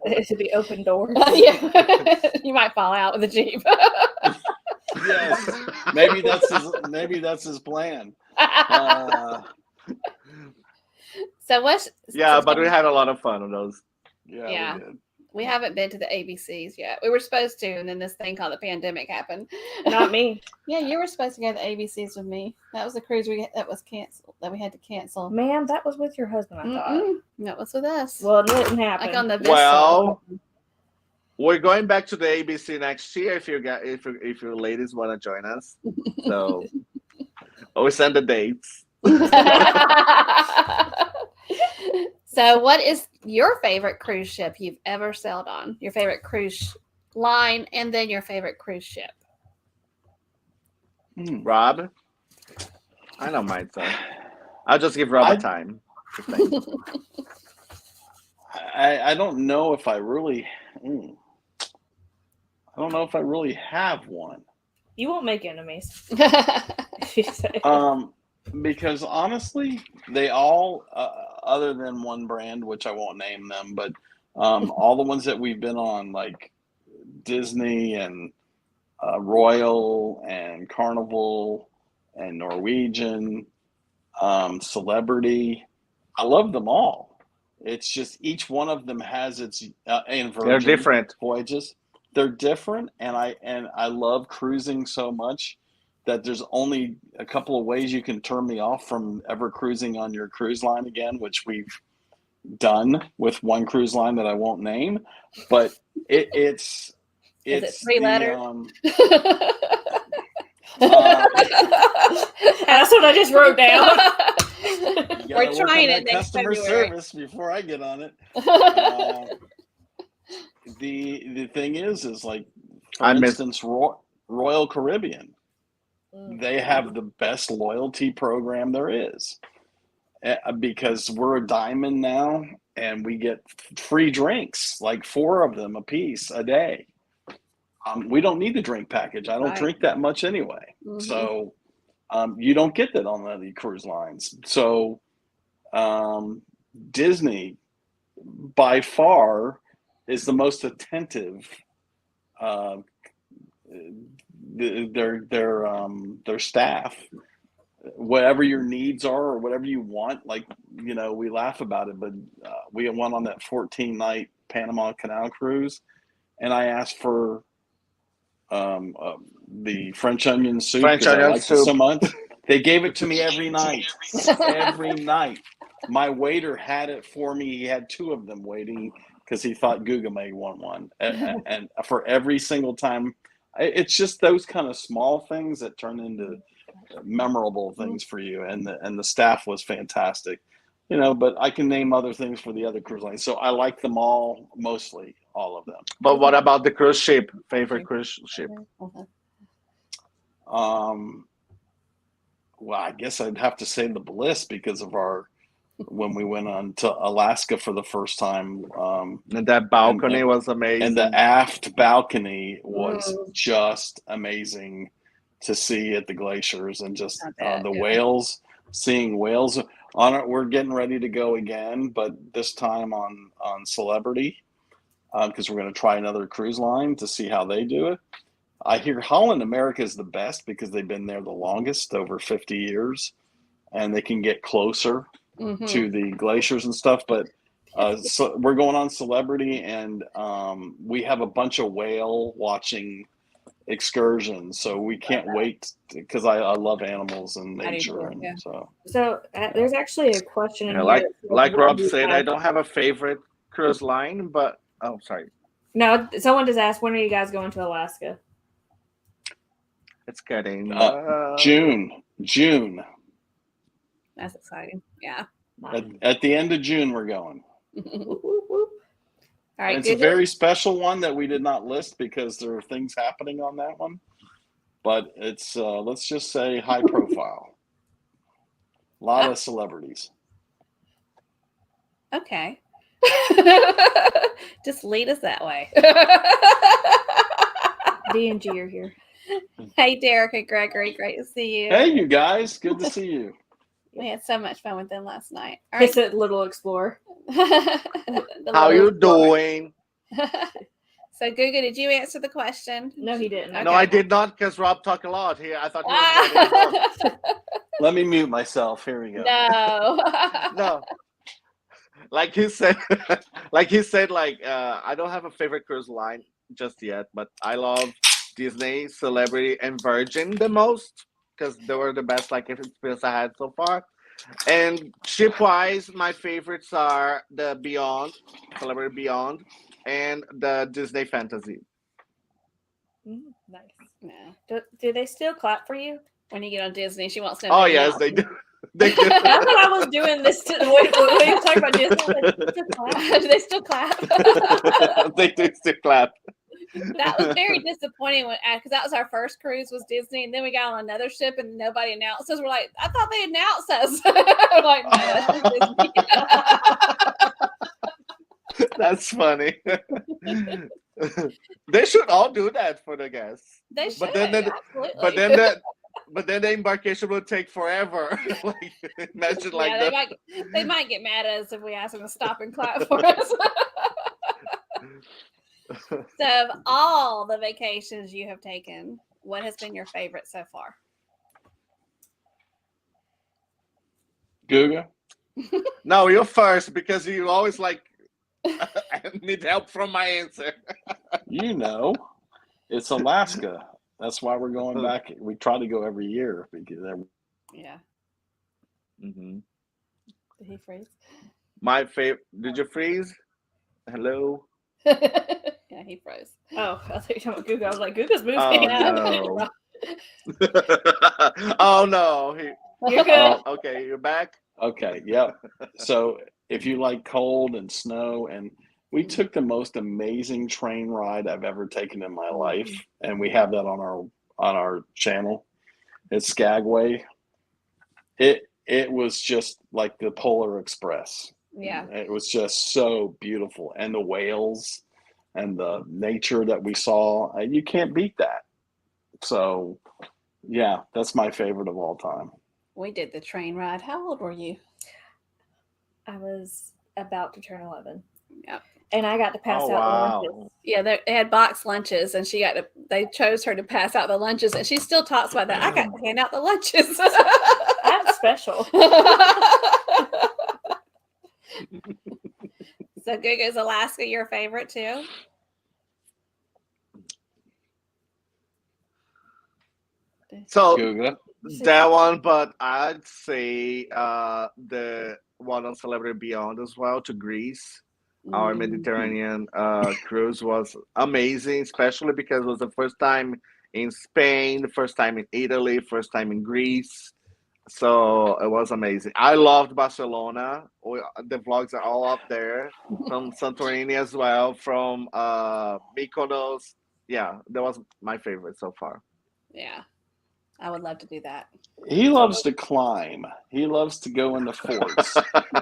It should be open door. Yeah, you might fall out with a Jeep. Yes, maybe that's his plan. So what's? Yeah, but we had a lot of fun on those. Yeah. We did. We haven't been to the ABCs yet. We were supposed to, and then this thing called the pandemic happened. Not me. Yeah, you were supposed to go to the ABCs with me. That was the cruise that was canceled. That we had to cancel. Ma'am, that was with your husband. I thought that was with us. Well, it didn't happen. Like on the we're going back to the ABC next year. If you ladies want to join us, so we send the dates. So what is your favorite cruise ship you've ever sailed on? Your favorite cruise line and then your favorite cruise ship? Rob? I know mine, so I'll just give Rob a time. I don't know if I really have one. You won't make enemies. Because honestly, they all, other than one brand, which I won't name them, but all the ones that we've been on, like Disney and Royal and Carnival and Norwegian, Celebrity, I love them all. It's just each one of them has its and Virgin they're different voyages. They're different, and I love cruising so much that there's only a couple of ways you can turn me off from ever cruising on your cruise line again, which we've done with one cruise line that I won't name, but it's Is it 3 letters? That's what I just wrote down. We're trying it next customer February. service before I get on it. The thing is like, for instance, Royal Caribbean. They have the best loyalty program there is because we're a diamond now and we get free drinks, like 4 of them a piece a day. We don't need the drink package. I don't drink that much anyway. So you don't get that on the cruise lines. So Disney by far is the most attentive. Their staff whatever your needs are or whatever you want. Like, you know, we laugh about it, but we went on that 14-night Panama Canal cruise, and I asked for the French onion soup because I liked it so much. They gave it to me every night. Every night. My waiter had it for me. He had 2 of them waiting because he thought Guga may want one. And for every single time, it's just those kind of small things that turn into memorable things for you. And the staff was fantastic, you know, but I can name other things for the other cruise lines. So I like them all, mostly all of them. But what about the cruise ship? Favorite cruise ship? Well, I guess I'd have to say the Bliss because of when we went on to Alaska for the first time. And that balcony was amazing. And the aft balcony was just amazing to see at the glaciers, and just the whales, seeing whales on it. We're getting ready to go again, but this time on Celebrity, because we're going to try another cruise line to see how they do it. I hear Holland America is the best because they've been there the longest, over 50 years, and they can get closer to the glaciers and stuff. But so we're going on Celebrity, and we have a bunch of whale watching excursions, so we can't wait because I love animals and nature. So there's actually a question in here. Like Rob said, I don't have a favorite cruise line, but sorry. No, someone just asked, when are you guys going to Alaska? It's getting June. That's exciting. Yeah. At the end of June, we're going. All right. And it's a very special one that we did not list because there are things happening on that one. But it's, let's just say, high profile. A lot of celebrities. Okay. Just lead us that way. D&G are here. Hey, Derek and Gregory. Great to see you. Hey, you guys. Good to see you. We had so much fun with them last night. All right. It's a little explorer. How you doing? So, Guga, did you answer the question? No, he didn't. Okay. No, I did not, because Rob talked a lot here. I thought he was Let me mute myself. Here we go. No. No. Like he said, I don't have a favorite cruise line just yet, but I love Disney, Celebrity, and Virgin the most because they were the best experience I had so far. And ship-wise, my favorites are the Beyond, Celebrity Beyond, and the Disney Fantasy. Nice. Yeah. Do they still clap for you when you get on Disney? She wants to know. Oh yes, they do. They do. I thought I was doing this. When you talk about Disney, do they still clap? They do still clap. That was very disappointing because that was our first cruise was Disney, and then we got on another ship and nobody announced us. We're like, I thought they announced us. I'm like, no, Disney. That's funny. They should all do that for the guests. They should. Absolutely. But then the embarkation will take forever. Imagine they might get mad at us if we ask them to stop and clap for us. So, of all the vacations you have taken, what has been your favorite so far? Guga? No, you're first because you always I need help from my answer. You know, it's Alaska. That's why we're going back. We try to go every year because yeah. Did he freeze? My favorite. Did you freeze? Hello. Yeah, he froze. Oh, I thought you were talking about Guga. I was like, Guga's moving. Oh no. Oh no. You're good. Okay, you're back. Okay. Yep. So if you like cold and snow, and we took the most amazing train ride I've ever taken in my life, and we have that on our channel. It's Skagway. It was just like the Polar Express. Yeah. It was just so beautiful, and the whales and the nature that we saw, and you can't beat that. So, yeah, that's my favorite of all time. We did the train ride. How old were you? I was about to turn 11. Yep. And I got to pass out the lunches. Yeah, they had boxed lunches, and they chose her to pass out the lunches, and she still talks about that. I got to hand out the lunches. I special. So Guga, is Alaska your favorite too? So Guga. that one, but I'd say the one on Celebrity Beyond as well, to Greece. Our Mm. Mediterranean cruise was amazing, especially because it was the first time in Spain, the first time in Italy, first time in Greece. So it was amazing. I loved Barcelona. The vlogs are all up there, from Santorini as well, from Mykonos. Yeah, that was my favorite so far. Yeah, I would love to do that. He loves to climb. He loves to go in the forts.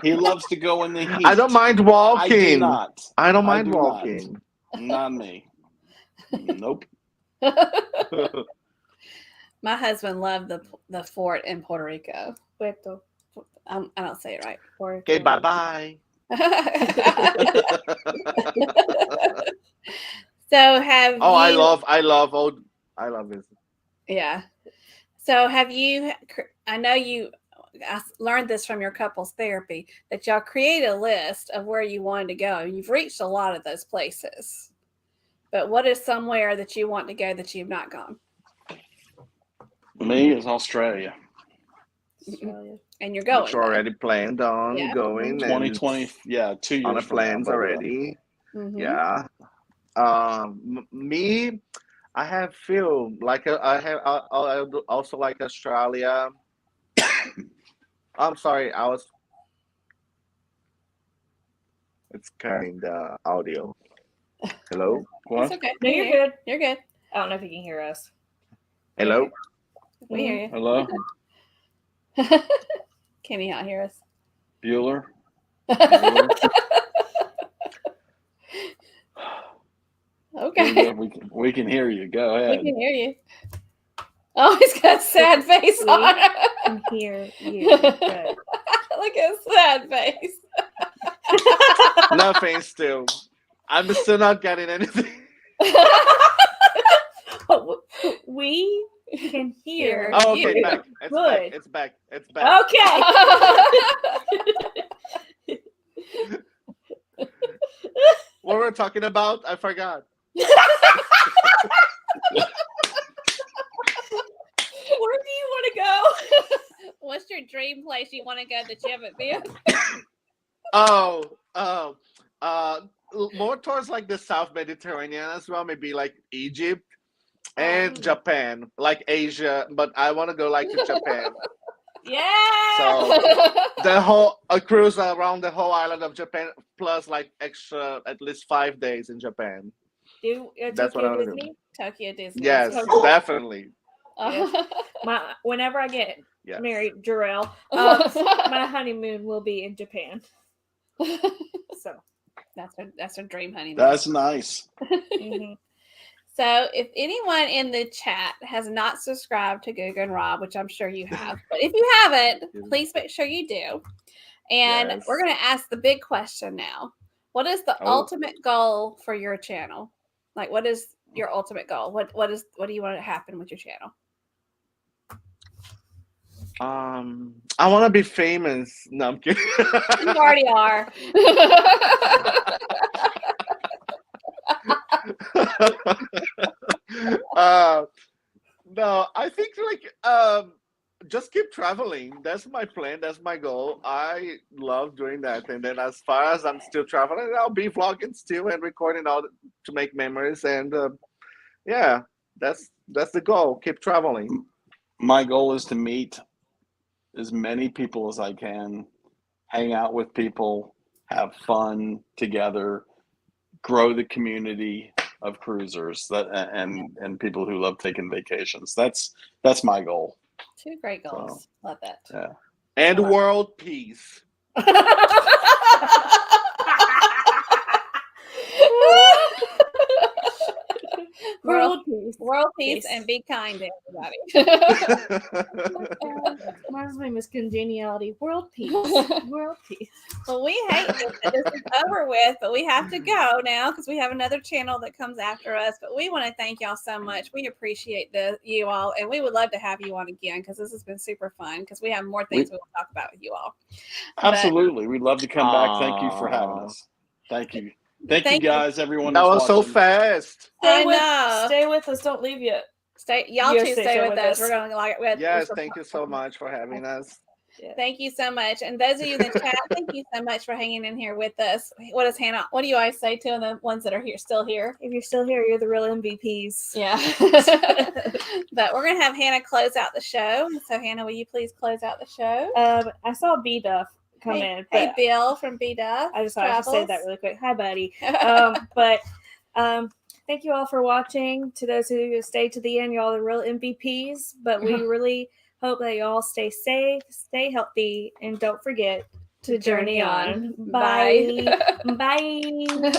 He loves to go in the heat. I don't mind I do walking. not. I don't I mind do walking. Not me. Nope. My husband loved the fort in Puerto Rico. Puerto. I don't say it right. Okay, bye bye. So have Oh, you? I love this. Yeah. So have you? I know I learned this from your couples therapy that y'all create a list of where you wanted to go. You've reached a lot of those places, but what is somewhere that you want to go that you've not gone? Me is Australia. Australia. And you're going. Which are already planned on Yeah. going. 2020. Yeah, 2 years On the from now, plans but, already. Mm-hmm. Yeah. Me, I have feel like I also like Australia. I'm sorry, it's cutting the audio. Hello? What? That's okay. No, you're good. You're good. I don't know if you can hear us. Hello? We hear you. Hello? Can he not hear us? Bueller? Okay. Guga, we can hear you. Go We ahead. can hear you. Oh, he's got a sad face We on. can hear you. Good. Look at his sad face. Nothing still. I'm still not getting anything. We can hear. Oh, okay, you. back. It's Good. back. It's back. It's back. Okay. What we're talking about? I forgot. Where do you want to go? What's your dream place you want to go that you haven't been? More towards like the South Mediterranean as well, maybe like Egypt and Japan, like Asia. But I want to go like to Japan. Yeah. So a cruise around the whole island of Japan, plus like extra at least 5 days in Japan. That's what I Tokyo want to do. Disney. Tokyo Disney. Yes, definitely. Yes. Whenever I get Yes. married, Jarrell, my honeymoon will be in Japan. So that's a dream honeymoon. That's nice. mhm. So if anyone in the chat has not subscribed to Guga and Rob, which I'm sure you have, but if you haven't, please make sure you do. And Yes. we're going to ask the big question now. What is the ultimate goal for your channel? Like, what is your ultimate goal? What do you want to happen with your channel? I want to be famous. No, I'm kidding. You already are. No, I think just keep traveling. That's my plan. That's my goal. I love doing that. And then as far as I'm still traveling, I'll be vlogging still and recording all to make memories. And yeah, that's the goal. Keep traveling. My goal is to meet as many people as I can, hang out with people, have fun together, grow the community of cruisers and people who love taking vacations. That's my goal. 2 great goals. So, love that. Yeah. And world peace. World peace. World peace, Peace. and be kind to everybody. Reminds me of Miss Congeniality. World peace. World peace. Well, we hate that this is over with, but we have to go now because we have another channel that comes after us. But we want to thank y'all so much. We appreciate you all, and we would love to have you on again because this has been super fun because we have more things we will talk about with you all. Absolutely. We'd love to come back. Thank you for having us. Thank you. Thank you guys, everyone. That was watching. so fast. Stay with us. Don't leave yet. Y'all two stay with us. We're going to like it. Yes, thank you so much for having us. Yeah. Thank you so much. And those of you in the chat, thank you so much for hanging in here with us. What does Hannah, what do you always say to the ones that are here, still here? If you're still here, you're the real MVPs. Yeah. But we're going to have Hannah close out the show. So Hannah, will you please close out the show? I saw B Duff come in. Hey, Bill from B Duff. I just thought I should say that really quick. Hi, buddy. Thank you all for watching. To those who stayed to the end, y'all are the real MVPs. But we really hope that y'all stay safe, stay healthy, and don't forget to journey on. Bye. Bye.